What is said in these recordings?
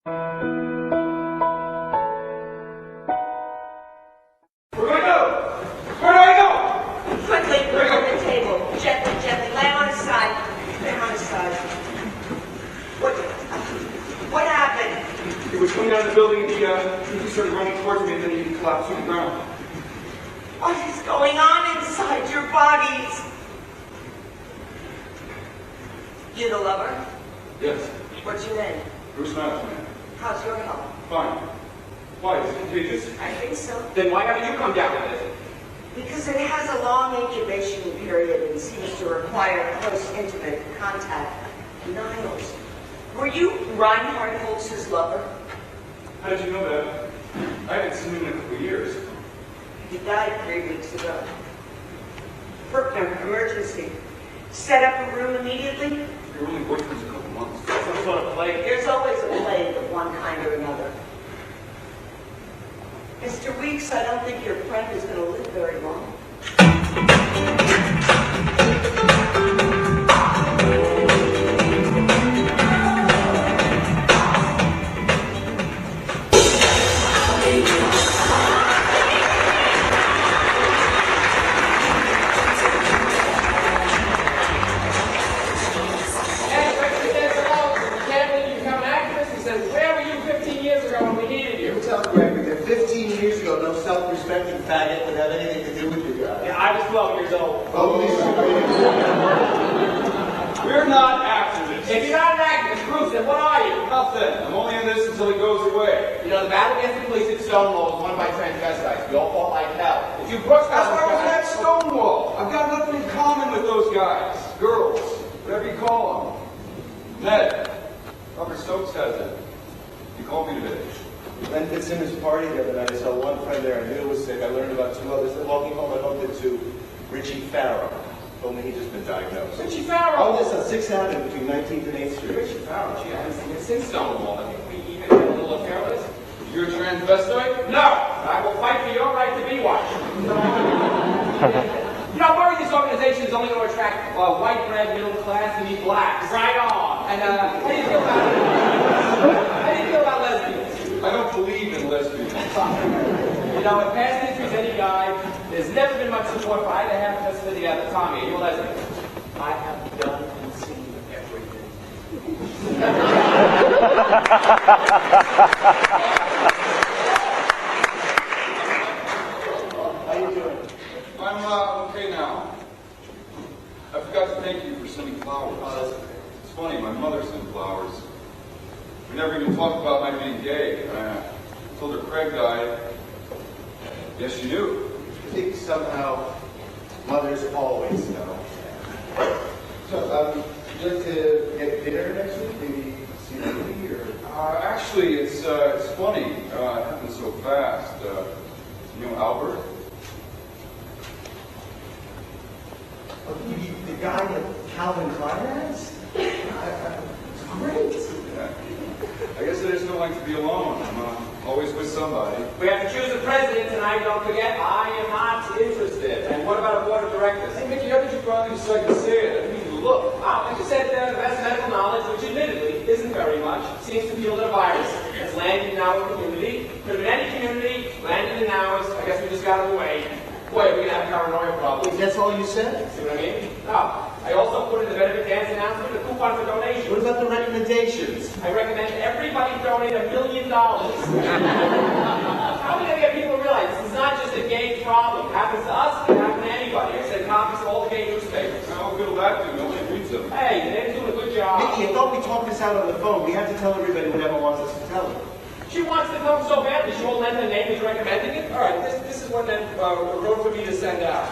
Where do I go? Where do I go? Quickly, put him on the table. Gently, gently. Lay on his side. Lay on his side. What happened? He was coming out of the building and he started running towards me and then he collapsed to the ground. What is going on inside your bodies? You the lover? Yes. What's your name? Bruce Madison. How's your health? Fine. Why? Is it contagious? I think so. Then why haven't you come down with it? Because it has a long incubation period and seems to require close, intimate contact. Niles, were you Reinhard Holz's lover? How did you know that? I haven't seen him in a couple of years. He died 3 weeks ago. Berkner, emergency. Set up a room immediately? We were only boyfriends a couple months. Some sort of plague. There's always a plague of one kind or another. Mr. Weeks, I don't think your friend is going to live very long. No self-respecting faggot would have anything to do with you guys. Yeah, I was 12 years old. Holy shit. We're not activists. If you're not an activist, Bruce, then what are you? Nothing. I'm only in this until he goes away. You know, the battle against the police at Stonewall was won by transvestites. We all fought like hell. If you Brooks That's why I was guys, at Stonewall. I've got nothing in common with those guys. Girls. Whatever you call them. Ned. Robert Stokes has it. You called me today. Len Fitzsimmons' party the other night. I saw one friend there. I knew was sick. I learned about two others. Then walking home, I bumped into Richie Farrow. Told me he'd just been diagnosed. Richie Farrow. Oh, this on 6th Avenue between 19th and 8th Street. Richie Farrow, gee, I haven't seen him since Stonewall. I think we even had a little affair with this. You're a transvestite? No! I will fight for your right to be one. You know, I worry this organization is only going to attract white bread, middle class, and need blacks. Right on. And how do you feel about it? How do you feel about lesbians? I don't believe in lesbians. You know, in past histories, any guy, there's never been much support for either half of us or the other. Tommy, are you a lesbian? I have done and seen everything. How you doing? I'm okay now. I forgot to thank you for sending flowers. Oh, that's okay. It's funny, my mother sent flowers. We never even talked about my being gay. I told her Craig died. Yes, she knew. I think somehow mothers always know. So, would you like to get dinner next week? Maybe see the movie or? Actually, it's funny. It happened so fast. You know Albert? Oh, the guy that Calvin Klein has? It's great. Yeah. I guess I just don't like to be alone. I'm always with somebody. We have to choose a president tonight. Don't forget, I am not interested. And what about a board of directors? Hey, Mickey, how did you finally decide to say it? I didn't even look. Wow, like you said, the best medical knowledge, which admittedly isn't very much, seems to feel that a virus has landed in our community. Could have been any community, landed in ours. I guess we just got in the way. Boy, we're going to have paranoia problems. That's all you said? See what I mean? No. I also put in the benefit dance announcement a coupon for donation. What about the recommendations? I recommend everybody donate $1 million. How are we going to get people to realize this is not just a gay problem? It happens to us, it can happen to anybody. I send copies to all the gay newspapers. How good will that do? Nobody reads them. Hey, they're doing a good job. Mickey, I thought we talked this out on the phone. We have to tell everybody whatever wants us to tell them. She wants to come so badly, she won't lend her name as recommending it? All right, this is what Len wrote for me to send out.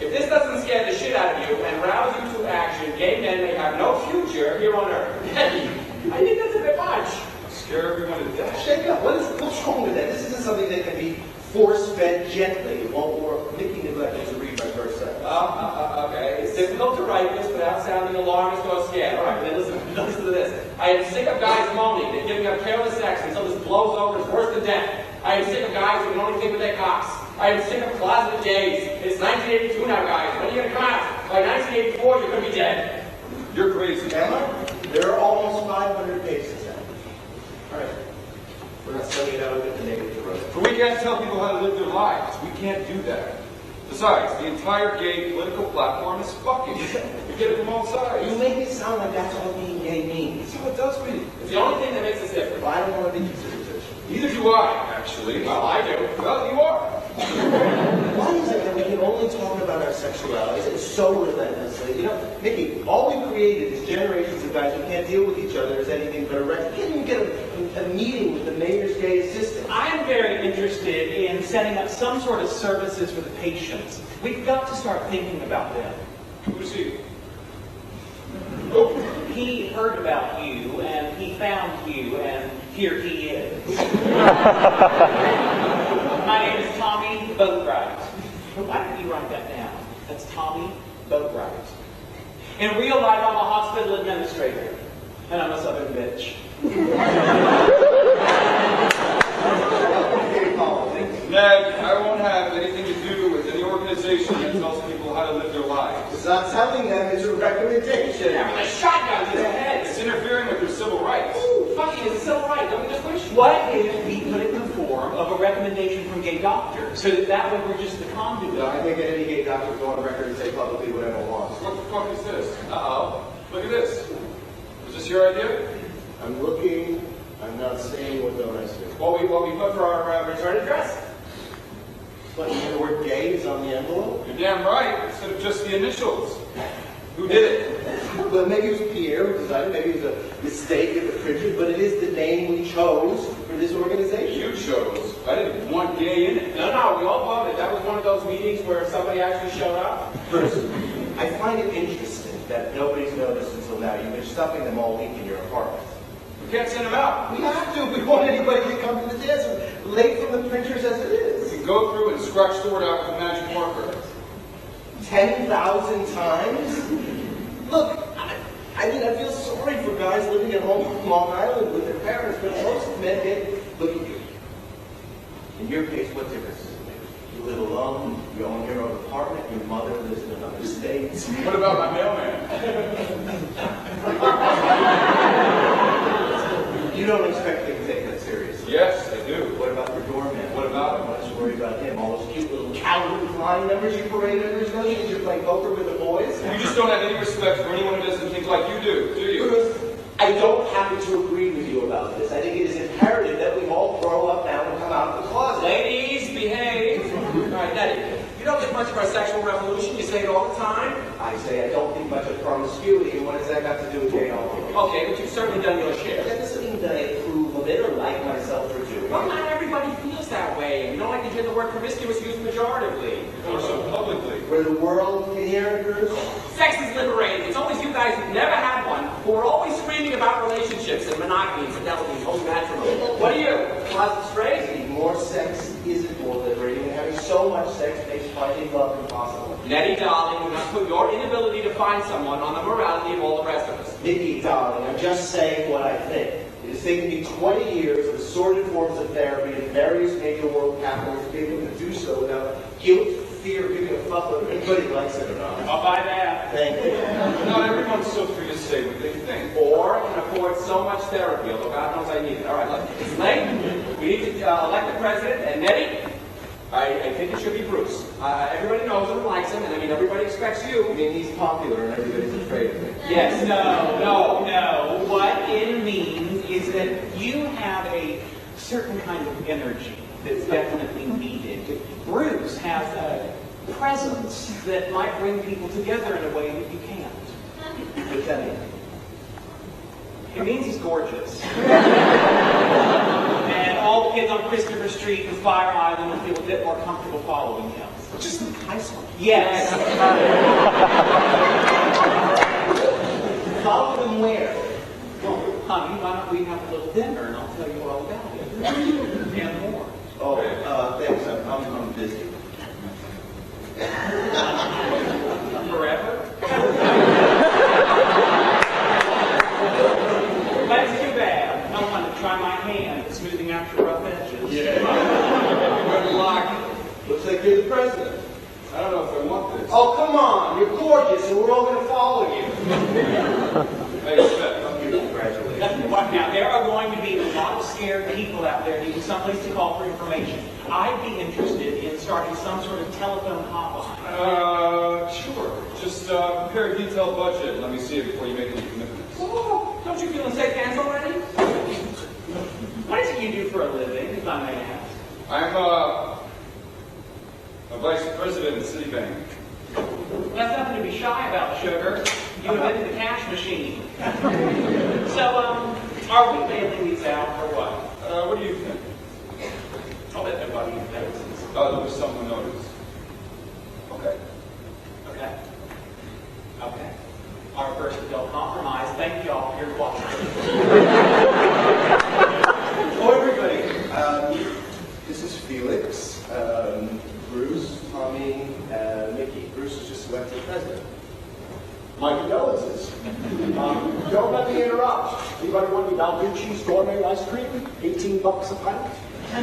If this doesn't scare the shit out of you and rouse you to action, gay men may have no future here on Earth. I think that's a bit much. Scare everyone to death. Shake up. What's wrong with that? This isn't something that can be force-fed gently. It won't work. Mickey neglected to read my first sentence. Okay. It's difficult to write this without sounding alarmist or scared. All right, then listen to this. I am sick of guys moaning. They're giving up careless sex until this blows over. It's worse than death. I am sick of guys who can only think with their cocks. I am sick of closeted gays. It's 1982 now, guys. When are you going to come out? By 1984, you're going to be dead. You're crazy. Am I? There are almost 500 bring it out with the negative road. But we can't tell people how to live their lives. We can't do that. Besides, the entire gay political platform is fucking. You get it from all sides. You make it sound like that's all being gay means. That's what it does mean. It's the only thing that makes us different. Well, I don't want to be considered such. Neither do I, actually. Well, I do. Well, you are. Why is it that we can only talk about our sexualities so relentlessly? You know, Mickey, all we created is generations of guys who can't deal with each other as anything but a record. You can't even get a meeting with the mayor's gay assistant. I'm very interested in setting up some sort of services for the patients. We've got to start thinking about them. Who's he? He heard about you, and he found you, and here he is. My name is Tommy Boatwright. Why don't you write that down? That's Tommy Boatwright. In real life, I'm a hospital administrator, and I'm a Southern bitch. Ned, I won't have anything to do with any organization that tells people how to live their lives. It's not telling them, it's a recommendation. Yeah, with a shotgun to the head. It's interfering with their civil rights. Fucking is a civil right. Don't we just wish? What if we put it in the form of a recommendation from gay doctors, so that way we're just the conduit? I think any gay doctor will go on record and say publicly whatever wants. What the fuck is this? Uh-oh. Look at this. Was this your idea? I'm looking, I'm not saying what don't I say. What we put for our return address. But the word gay is on the envelope? You're damn right. Instead of just the initials. Who did it? Well, maybe it was Pierre who designed it, maybe it was a mistake of the printer, but it is the name we chose for this organization. You chose. I didn't want gay in it. No, we all voted. That was one of those meetings where somebody actually showed up. First, I find it interesting that nobody's noticed until now. You've been stuffing them all week in your apartment. We can't send them out. We have to. We want anybody to come to the dance. We're late from the printers as it We is. can go through and scratch the word out with a magic marker. 10,000 times? Look, I mean, I feel sorry for guys living at home on Long Island with their parents, but most men get, look at you. In your case, what difference does it make? You live alone, you own your own apartment, your mother lives in another state. What about my mailman? You don't expect me to take that seriously. Yes, I do. What about your doorman? What about him? Why don't you worry about him? All those cute little Calvin Klein members you parade under his nose because you're playing poker with the boys? You just don't have any respect for anyone who doesn't think like you do you? Bruce, I don't happen to agree with you about this. I think it is imperative that we all grow up now and come out of the closet. Ladies, behave. All right, Nettie, you don't think much of our sexual revolution. You say it all the time. I say I don't think much of promiscuity, and what has that got to do with gay homophobia? Okay, but you've certainly done your share. That doesn't mean that I approve of it or like myself for doing Well, it. not everybody feels that way. You don't like to hear the word promiscuous used pejoratively. Or so publicly. Where the world can hear it, Bruce? Sex is liberating. It's always you guys who've never had one who are always screaming about relationships and monogamy, fidelity, holy matrimony. What are you? Closet straight? More sex isn't more liberating, and having so much sex makes finding love impossible. Nettie, darling, you must put your inability to find someone on the morality of all the rest of us. Nikki, darling, I'm just saying what I think. It has taken me 20 years of assorted forms of therapy in various major world capitals to be able to do so without guilt, fear, giving a fuck whether anybody likes it or not. I'll buy that. Thank you. Not everyone's so free to say what they think. Or can afford so much therapy, although God knows I need it. All right, look, it's late. We need to elect the president, and Nettie, I think it should be Bruce. Everybody knows him and likes him, and I mean, everybody expects you. I mean, he's popular and everybody's afraid of him. Yes. No. What it means is that you have a certain kind of energy that's definitely needed. Bruce has a presence that might bring people together in a way that you can't. What's that mean? It means he's gorgeous. And all the kids on Christopher Street and Fire Island will feel a bit more comfortable following him. Just entice him. Yes. Follow them where? Well, honey, why don't we have a little dinner and I'll tell you all about it. And more. Oh, thanks. I'm busy. Forever? That's too bad. I want to try my hand at smoothing out your rough edges. Good luck. Looks like you're the president. I don't know if I want this. Oh, come on. You're gorgeous, and we're all going to follow you. I expect. Congratulations. Now, there are going to be a lot of scared people out there needing someplace to call for information. I'd be interested in starting some sort of telephone hotline. Sure. Just prepare a detailed budget and let me see it before you make any commitments. Oh, don't you feel in safe hands already? What is it you do for a living, if I may ask? I'm a vice president at Citibank. Well, that's nothing to be shy about, sugar. You invented the cash machine. So, are we mailing these out or what? What do you think? I'll bet nobody notices. Oh, there was someone noticed. Okay. Okay. Okay. Our first adult compromise. Thank you all for your cooperation. Oh, everybody. This is Felix, Bruce, Tommy, Mickey. Bruce was just elected president. My condolences. Don't let me interrupt. Anybody want any Balducci's gourmet ice cream? $18 a pint? It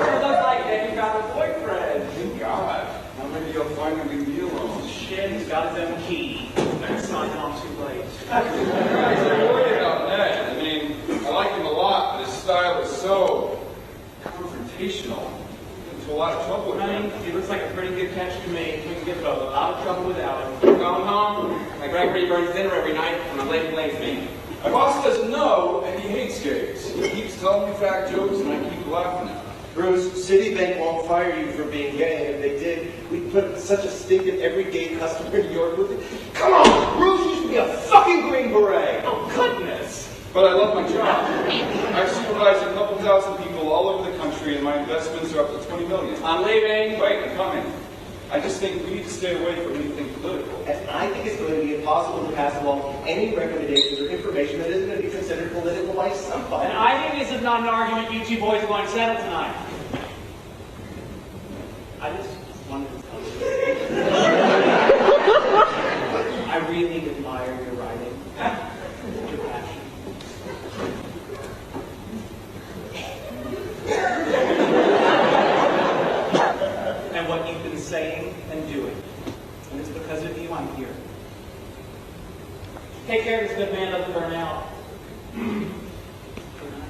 looks like Eddie got a boyfriend. God, how many you'll find him leave me alone? Shit, he's got his own key. Better sign on too late. Guys, I'm worried about Ned. I mean, I like him a lot, but his style is so confrontational. Into a lot of trouble with Honey, him. he looks like a pretty good catch to me. We can get both. A lot of trouble without him. Going home, my Gregory burns dinner every night, and my lady blames me. My boss doesn't know, and he hates gays. He keeps telling me fat jokes, and I keep laughing at him. Bruce, Citibank won't fire you for being gay, and if they did, we'd put such a stink in every gay customer in New York with it. Come on, Bruce, you should be a fucking Green Beret. Oh, goodness. But I love my job. I supervise a couple thousand people all over the country, and my investments are up to $20 million. I'm leaving. Wait, I'm coming. I just think we need to stay away from anything political. And I think it's going to be impossible to pass along any recommendations or information that isn't going to be considered political by somebody. And I think this is not an argument you two boys are going to settle tonight. I just wanted to tell you. I really admire your writing. Your passion. And what you've been saying and doing. And it's because of you I'm here. Take care of this good man, doesn't burn out. Good night.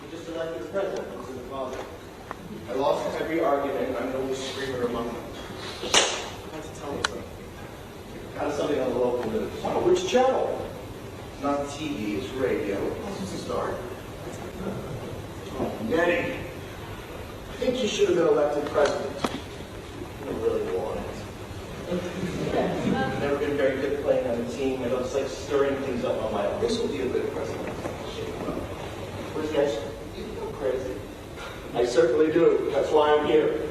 You just elected the president. I was in the closet. I lost every argument. I'm the only screamer among them. I want to tell you something. Got something on the local news. Oh, which channel? Not TV, it's radio. This is a start. Oh, Nettie. I think you should have been elected president. I don't really want it. I've never been very good at playing on a team. I don't just like stirring things up on my own. This will be a good president. What is that? You go crazy. I certainly do. That's why I'm here.